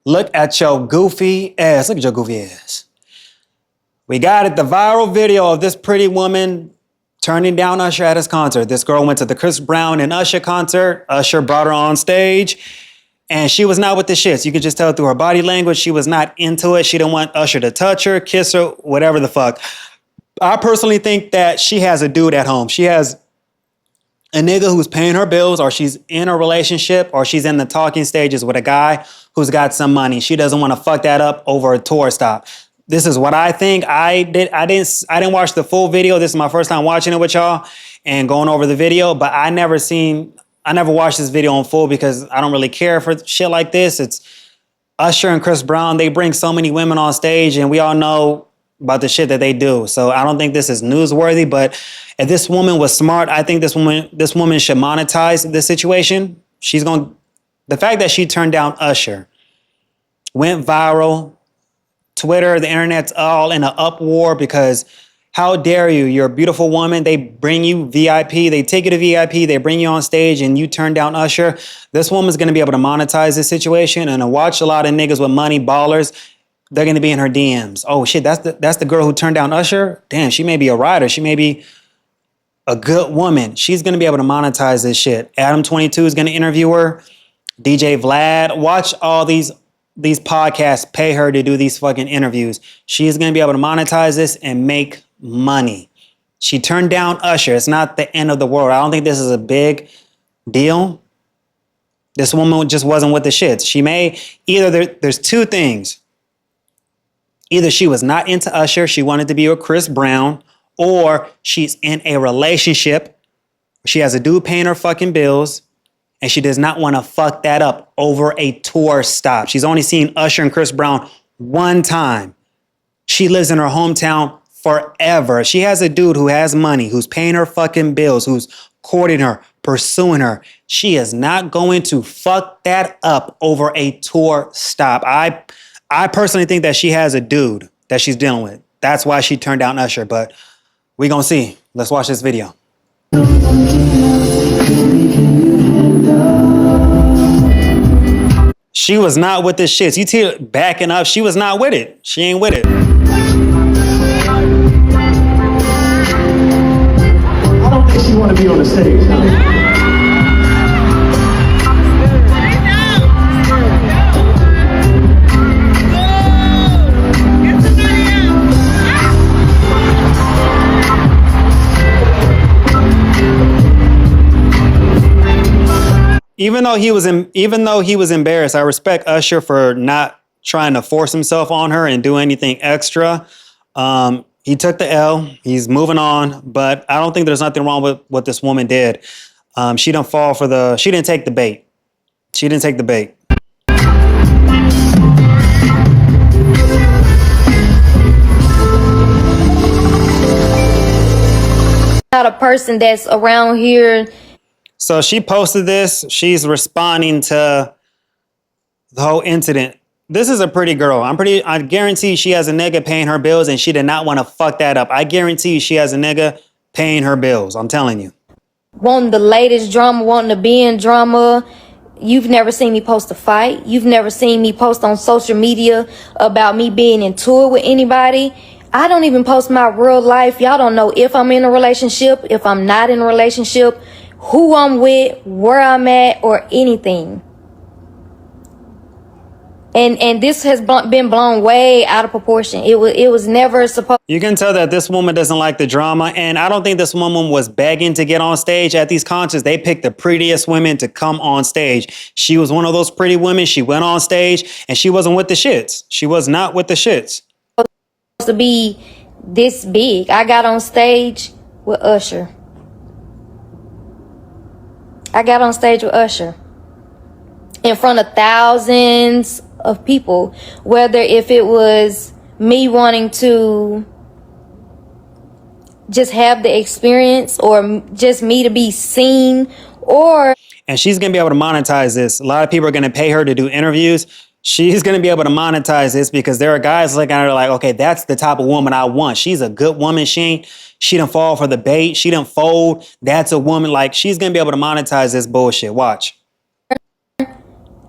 Look at your goofy ass. Look at your goofy ass. We got it. The viral video of this pretty woman turning down Usher at his concert. This girl went to the Chris Brown and Usher concert. Usher brought her on stage. And she was not with the shits. You could just tell through her body language. She was not into it. She didn't want Usher to touch her, kiss her, whatever the fuck. I personally think that she has a dude at home. She has a nigga who's paying her bills, or she's in a relationship, or she's in the talking stages with a guy who's got some money. She doesn't want to fuck that up over a tour stop. This is what I think. I didn't watch the full video. This is my first time watching it with y'all and going over the video, but I never watched this video in full because I don't really care for shit like this. It's Usher and Chris Brown. They bring so many women on stage, and we all know about the shit that they do. So I don't think this is newsworthy, but if this woman was smart, I think this woman should monetize the situation. The fact that she turned down Usher went viral. Twitter, the internet's all in an uproar because how dare you? You're a beautiful woman. They bring you VIP. They take you to VIP. They bring you on stage and you turn down Usher. This woman's going to be able to monetize this situation and watch a lot of niggas with money, ballers. They're going to be in her DMs. Oh shit, that's the girl who turned down Usher? Damn, she may be a writer. She may be a good woman. She's going to be able to monetize this shit. Adam22 is going to interview her. DJ Vlad. Watch all these podcasts pay her to do these fucking interviews. She's going to be able to monetize this and make money. She turned down Usher. It's not the end of the world. I don't think this is a big deal. This woman just wasn't with the shits. There's two things. Either she was not into Usher, she wanted to be with Chris Brown, or she's in a relationship. She has a dude paying her fucking bills, and she does not want to fuck that up over a tour stop. She's only seen Usher and Chris Brown one time. She lives in her hometown forever. She has a dude who has money, who's paying her fucking bills, who's courting her, pursuing her. She is not going to fuck that up over a tour stop. I personally think that she has a dude that she's dealing with. That's why she turned down Usher, but we gonna see. Let's watch this video. She was not with the shits. You see her backing up. She was not with it. She ain't with it. I don't think she want to be on the stage. No. Even though he was embarrassed, I respect Usher for not trying to force himself on her and do anything extra. He took the L. He's moving on, but I don't think there's nothing wrong with what this woman did. She didn't take the bait. She didn't take the bait. Not a person that's around here. So she posted this. She's responding to the whole incident. This is a pretty girl. I guarantee she has a nigga paying her bills and she did not want to fuck that up. I guarantee she has a nigga paying her bills. I'm telling you. Wanting the latest drama, wanting to be in drama. You've never seen me post a fight. You've never seen me post on social media about me being in tour with anybody. I don't even post my real life. Y'all don't know if I'm in a relationship, if I'm not in a relationship, who I'm with, where I'm at, or anything. And this has been blown way out of proportion. It was never supposed. You can tell that this woman doesn't like the drama, and I don't think this woman was begging to get on stage at these concerts. They picked the prettiest women to come on stage. She was one of those pretty women. She went on stage, and she wasn't with the shits. She was not with the shits. To be this big. I got on stage with Usher. In front of thousands of people, whether if it was me wanting to just have the experience or just me to be seen, and she's going to be able to monetize this. A lot of people are going to pay her to do interviews. She's going to be able to monetize this because there are guys looking at her like, okay, that's the type of woman I want. She's a good woman. She didn't fall for the bait. She didn't fold. That's a woman. Like, she's going to be able to monetize this bullshit. Watch.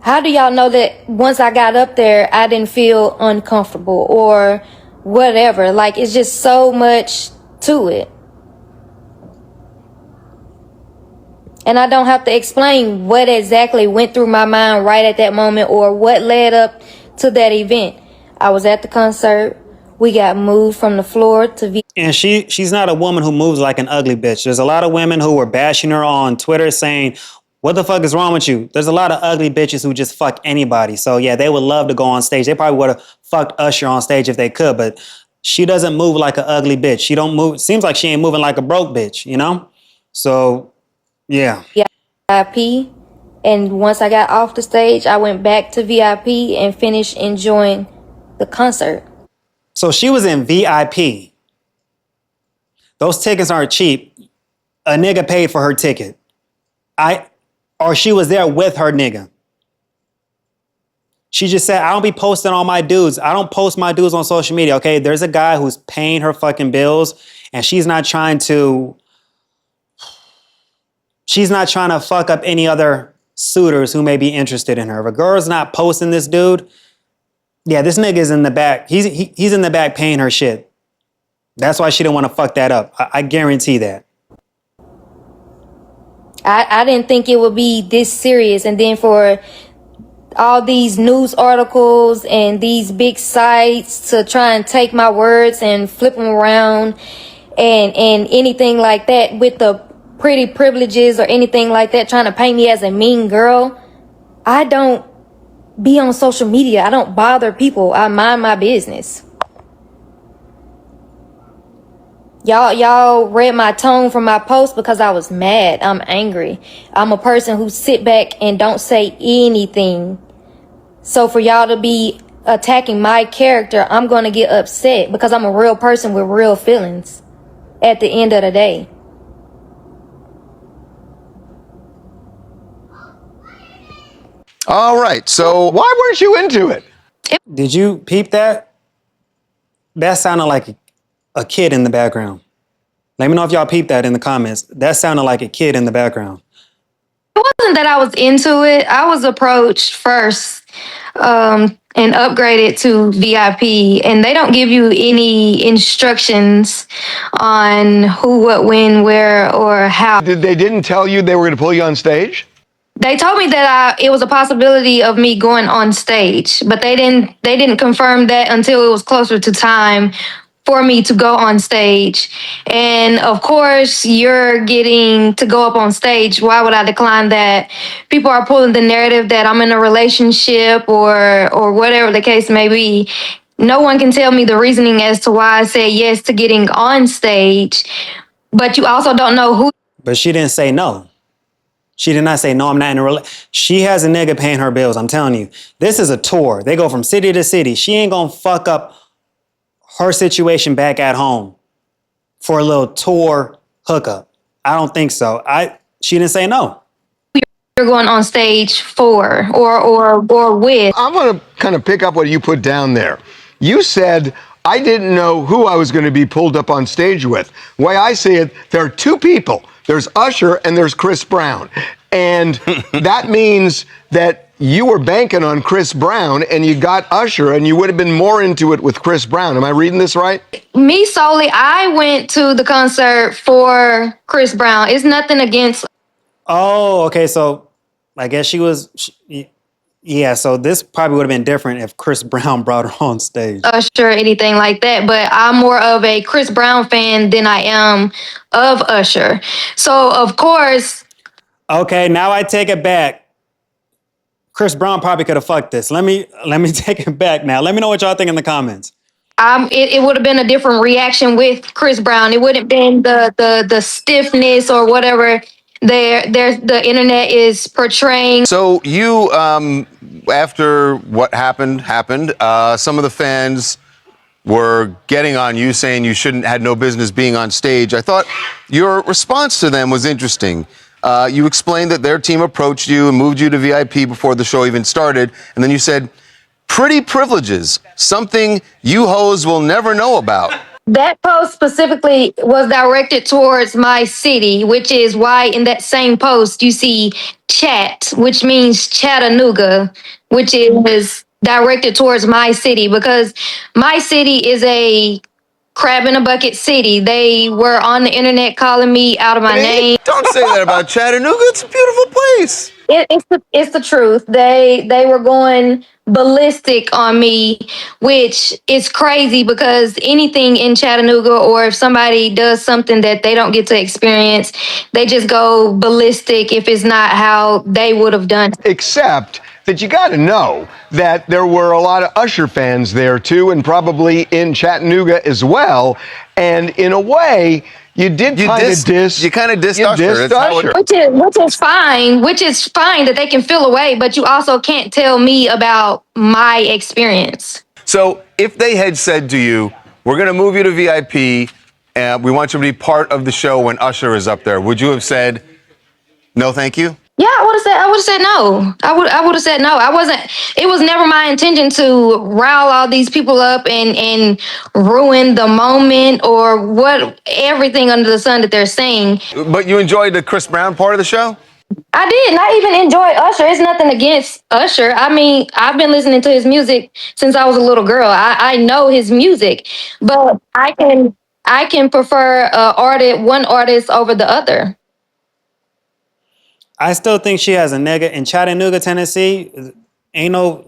How do y'all know that once I got up there, I didn't feel uncomfortable or whatever? Like, it's just so much to it. And I don't have to explain what exactly went through my mind right at that moment or what led up to that event. I was at the concert. We got moved from the floor to VIP. And she's not a woman who moves like an ugly bitch. There's a lot of women who were bashing her on Twitter saying, what the fuck is wrong with you? There's a lot of ugly bitches who just fuck anybody. So yeah, they would love to go on stage. They probably would have fucked Usher on stage if they could, but she doesn't move like an ugly bitch. She don't move. Seems like she ain't moving like a broke bitch, you know? So yeah. VIP. And once I got off the stage, I went back to VIP and finished enjoying the concert. So she was in VIP. Those tickets aren't cheap. A nigga paid for her ticket. Or she was there with her nigga. She just said, I don't be posting all my dudes. I don't post my dudes on social media, okay? There's a guy who's paying her fucking bills, and she's not trying to fuck up any other suitors who may be interested in her. If a girl's not posting this dude, yeah, this nigga's in the back. He's in the back paying her shit. That's why she didn't want to fuck that up. I guarantee that. I didn't think it would be this serious. And then for all these news articles and these big sites to try and take my words and flip them around and anything like that with the pretty privileges or anything like that, trying to paint me as a mean girl. I don't be on social media. I don't bother people. I mind my business. Y'all read my tone from my post because I was mad. I'm angry. I'm a person who sit back and don't say anything. So for y'all to be attacking my character, I'm going to get upset because I'm a real person with real feelings at the end of the day. All right, so Why weren't you into it? Did you peep that? That sounded like a kid in the background. Let me know if y'all peeped that in the comments. That sounded like a kid in the background. It wasn't that I was into it. I was approached first and upgraded to VIP, and they don't give you any instructions on who, what, when, where, or how. They didn't tell you they were going to pull you on stage? They told me that it was a possibility of me going on stage, but they didn't confirm that until it was closer to time for me to go on stage. And of course, you're getting to go up on stage. Why would I decline that? People are pulling the narrative that I'm in a relationship or whatever the case may be. No one can tell me the reasoning as to why I said yes to getting on stage, but you also don't know who. But she didn't say no. She did not say, no, I'm not in a relationship. She has a nigga paying her bills. I'm telling you, this is a tour. They go from city to city. She ain't gonna fuck up her situation back at home for a little tour hookup. I don't think so. She didn't say no. You're going on stage for or with. I'm going to kind of pick up what you put down there. You said, I didn't know who I was going to be pulled up on stage with. The way I see it, there are two people. There's Usher and there's Chris Brown. And that means that you were banking on Chris Brown and you got Usher and you would have been more into it with Chris Brown. Am I reading this right? Me solely, I went to the concert for Chris Brown. It's nothing against. Oh, okay. So I guess yeah, so this probably would have been different if Chris Brown brought her on stage. Usher or anything like that, but I'm more of a Chris Brown fan than I am of Usher. So of course. Okay, now I take it back. Chris Brown probably could have fucked this. Let me take it back now. Let me know what y'all think in the comments. It would have been a different reaction with Chris Brown. It wouldn't have been the stiffness or whatever the internet is portraying. So you, after what happened, some of the fans were getting on you, saying you had no business being on stage. I thought your response to them was interesting. You explained that their team approached you and moved you to VIP before the show even started, and then you said, pretty privileges, something you hoes will never know about. That post specifically was directed towards my city, which is why in that same post you see chat, which means Chattanooga, which is directed towards my city because my city is a crab in a bucket city. They were on the internet calling me out of my name. Don't say that about Chattanooga. It's a beautiful place. It's the truth. They were going ballistic on me, which is crazy because anything in Chattanooga, or if somebody does something that they don't get to experience, they just go ballistic if it's not how they would have done. Except that you got to know that there were a lot of Usher fans there too, and probably in Chattanooga as well. And in a way, you did kind of diss. You kind of dissed you Usher. dissed That's how it- Usher. Which is fine that they can feel away, but you also can't tell me about my experience. So if they had said to you, we're going to move you to VIP and we want you to be part of the show when Usher is up there, would you have said, no, thank you? Yeah, I would have said no. I would have said no. I wasn't, it was never my intention to rile all these people up and ruin the moment or what everything under the sun that they're saying. But you enjoyed the Chris Brown part of the show? I did not even enjoy Usher. It's nothing against Usher. I mean, I've been listening to his music since I was a little girl. I know his music, but I can prefer one artist over the other. I still think she has a nigga in Chattanooga, Tennessee. Ain't no,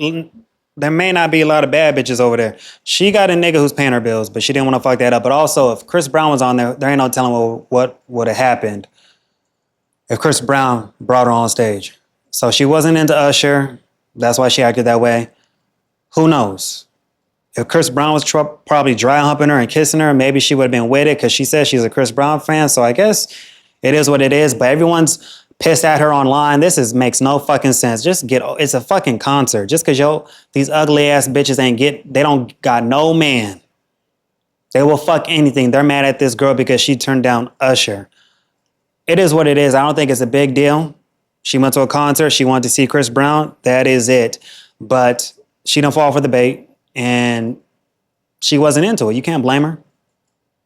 there may not be a lot of bad bitches over there. She got a nigga who's paying her bills, but she didn't want to fuck that up. But also, if Chris Brown was on there, there ain't no telling what would have happened if Chris Brown brought her on stage. So she wasn't into Usher. That's why she acted that way. Who knows? If Chris Brown was probably dry humping her and kissing her, maybe she would have been with it because she says she's a Chris Brown fan. So I guess it is what it is. But everyone's pissed at her online. Makes no fucking sense. It's a fucking concert. Just because these ugly ass bitches they don't got no man. They will fuck anything. They're mad at this girl because she turned down Usher. It is what it is. I don't think it's a big deal. She went to a concert. She wanted to see Chris Brown. That is it. But she didn't fall for the bait. And she wasn't into it. You can't blame her.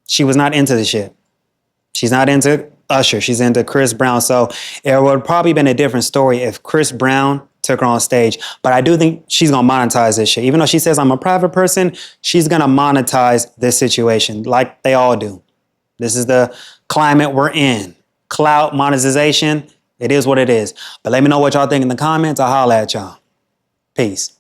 She was not into the shit. She's not into Usher. She's into Chris Brown. So it would have probably been a different story if Chris Brown took her on stage. But I do think she's going to monetize this shit. Even though she says I'm a private person, she's going to monetize this situation like they all do. This is the climate we're in. Clout monetization. It is what it is. But let me know what y'all think in the comments. I'll holla at y'all. Peace.